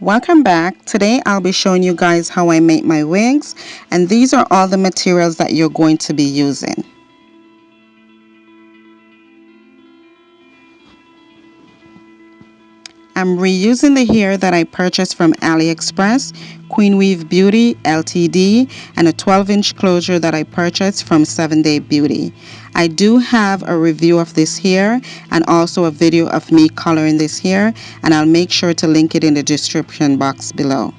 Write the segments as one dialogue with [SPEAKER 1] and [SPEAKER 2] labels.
[SPEAKER 1] Welcome back. Today I'll be showing you guys how I make my wigs, and these are all the materials that you're going to be using. I'm reusing the hair that I purchased from AliExpress, Queen Weave Beauty Ltd, and a 12-inch closure that I purchased from 7 Day Beauty. I do have a review of this hair and also a video of me coloring this hair, and I'll make sure to link it in the description box below.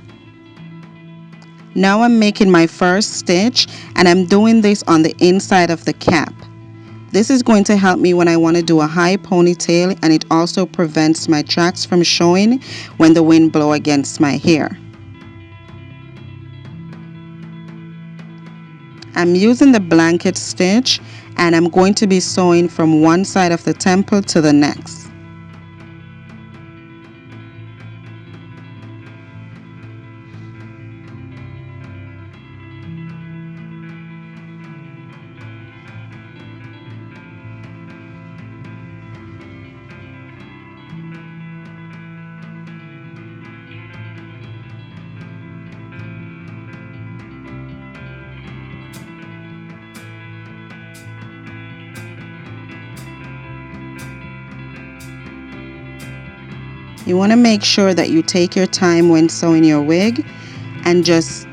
[SPEAKER 1] Now I'm making my first stitch, and I'm doing this on the inside of the cap. This is going to help me when I want to do a high ponytail, and it also prevents my tracks from showing when the wind blows against my hair. I'm using the blanket stitch, and I'm going to be sewing from one side of the temple to the next. You want to make sure that you take your time when sewing your wig and just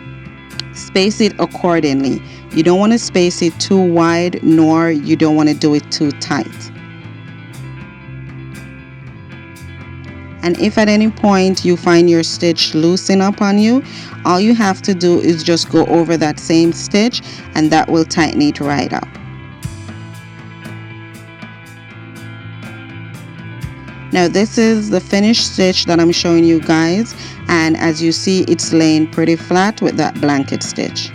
[SPEAKER 1] space it accordingly. You don't want to space it too wide, nor you don't want to do it too tight. And if at any point you find your stitch loosen up on you, all you have to do is just go over that same stitch, and that will tighten it right up. Now this is the finished stitch that I'm showing you guys, and as you see, it's laying pretty flat with that blanket stitch.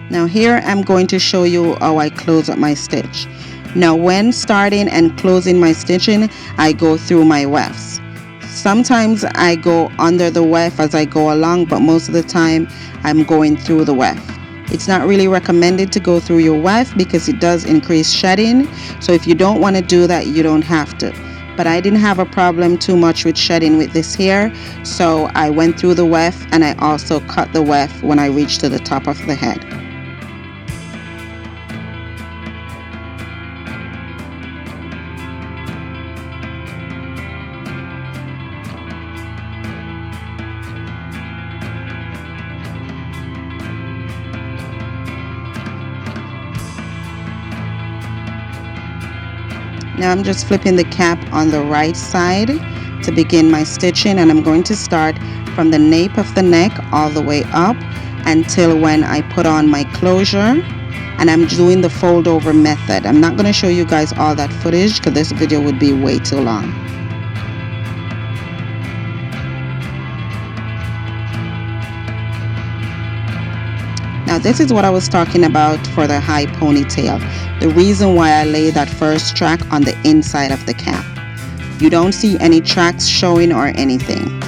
[SPEAKER 1] Now here I'm going to show you how I close up my stitch. Now when starting and closing my stitching, I go through my wefts. Sometimes I go under the weft as I go along, but most of the time I'm going through the weft. It's not really recommended to go through your weft because it does increase shedding. So if you don't want to do that, you don't have to. But I didn't have a problem too much with shedding with this hair, so I went through the weft, and I also cut the weft when I reached to the top of the head. Now I'm just flipping the cap on the right side to begin my stitching, and I'm going to start from the nape of the neck all the way up until when I put on my closure, and I'm doing the fold over method. I'm not going to show you guys all that footage because this video would be way too long. Now this is what I was talking about for the high ponytail. The reason why I lay that first track on the inside of the cap. You don't see any tracks showing or anything.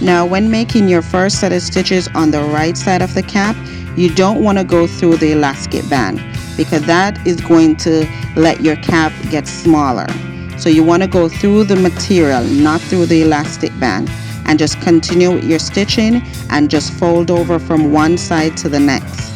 [SPEAKER 1] Now when making your first set of stitches on the right side of the cap, you don't want to go through the elastic band because that is going to let your cap get smaller. So you want to go through the material, not through the elastic band, and just continue with your stitching and just fold over from one side to the next.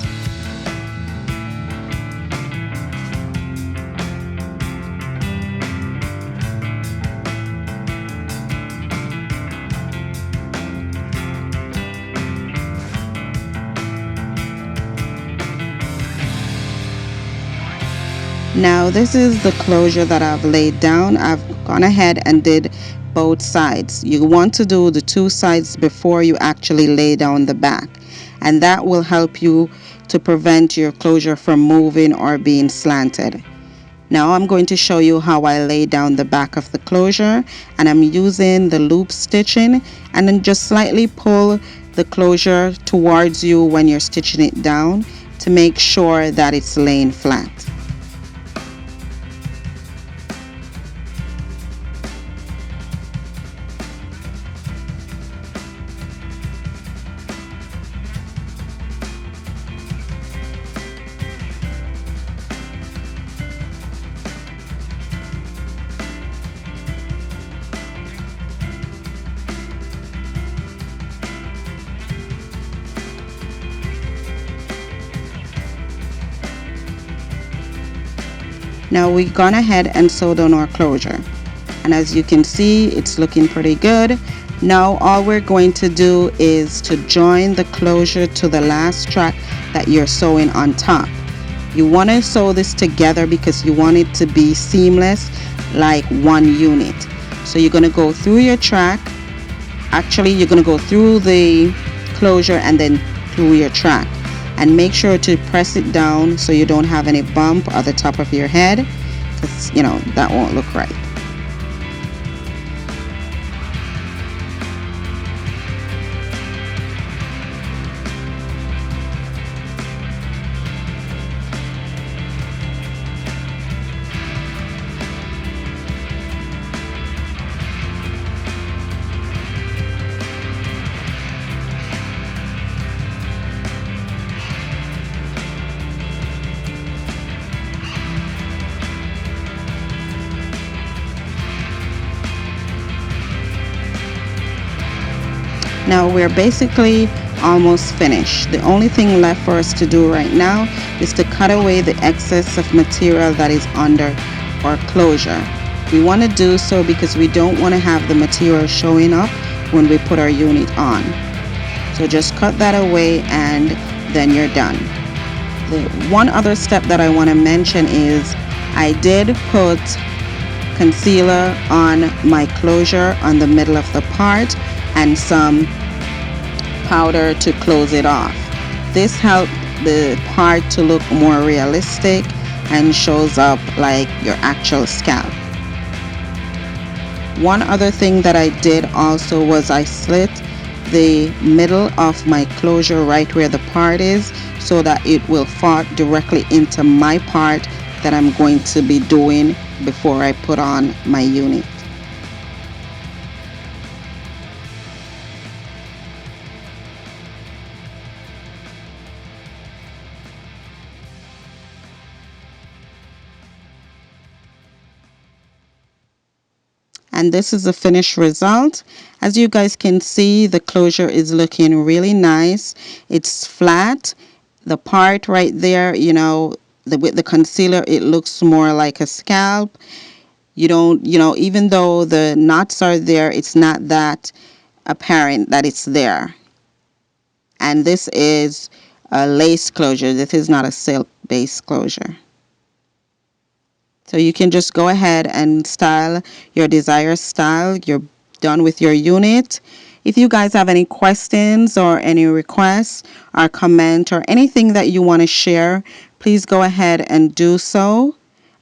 [SPEAKER 1] Now this is the closure that I've laid down. I've gone ahead and did both sides. You want to do the two sides before you actually lay down the back, and that will help you to prevent your closure from moving or being slanted. Now I'm going to show you how I lay down the back of the closure, and I'm using the loop stitching, and then just slightly pull the closure towards you when you're stitching it down to make sure that it's laying flat. Now we've gone ahead and sewed on our closure, and as you can see, it's looking pretty good. Now all we're going to do is to join the closure to the last track that you're sewing on top. You want to sew this together because you want it to be seamless, like one unit. So you're going to go through your track. Actually, you're going to go through the closure and then through your track, and make sure to press it down so you don't have any bump at the top of your head, because that won't look right. Now we're basically almost finished. The only thing left for us to do right now is to cut away the excess of material that is under our closure. We want to do so because we don't want to have the material showing up when we put our unit on. So just cut that away and then you're done. The one other step that I want to mention is I did put concealer on my closure on the middle of the part and some powder to close it off. This helped the part to look more realistic and shows up like your actual scalp. One other thing that I did also was I slit the middle of my closure right where the part is so that it will fall directly into my part that I'm going to be doing before I put on my unit. And this is the finished result. As you guys can see, the closure is looking really nice. It's flat. The part right there, with the concealer, it looks more like a scalp. You don't, even though the knots are there, it's not that apparent that it's there. And this is a lace closure. This is not a silk base closure. So you can just go ahead and style your desired style. You're done with your unit. If you guys have any questions or any requests or comment or anything that you want to share, please go ahead and do so.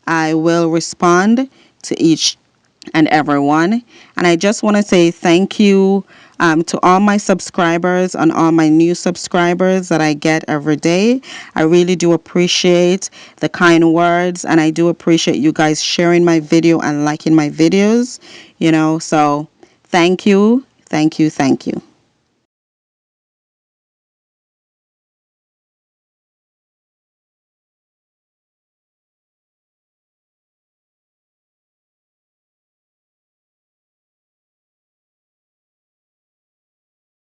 [SPEAKER 1] I will respond to each and everyone. And I just want to say thank you to all my subscribers and all my new subscribers that I get every day. I really do appreciate the kind words, and I do appreciate you guys sharing my video and liking my videos, so thank you, thank you, thank you.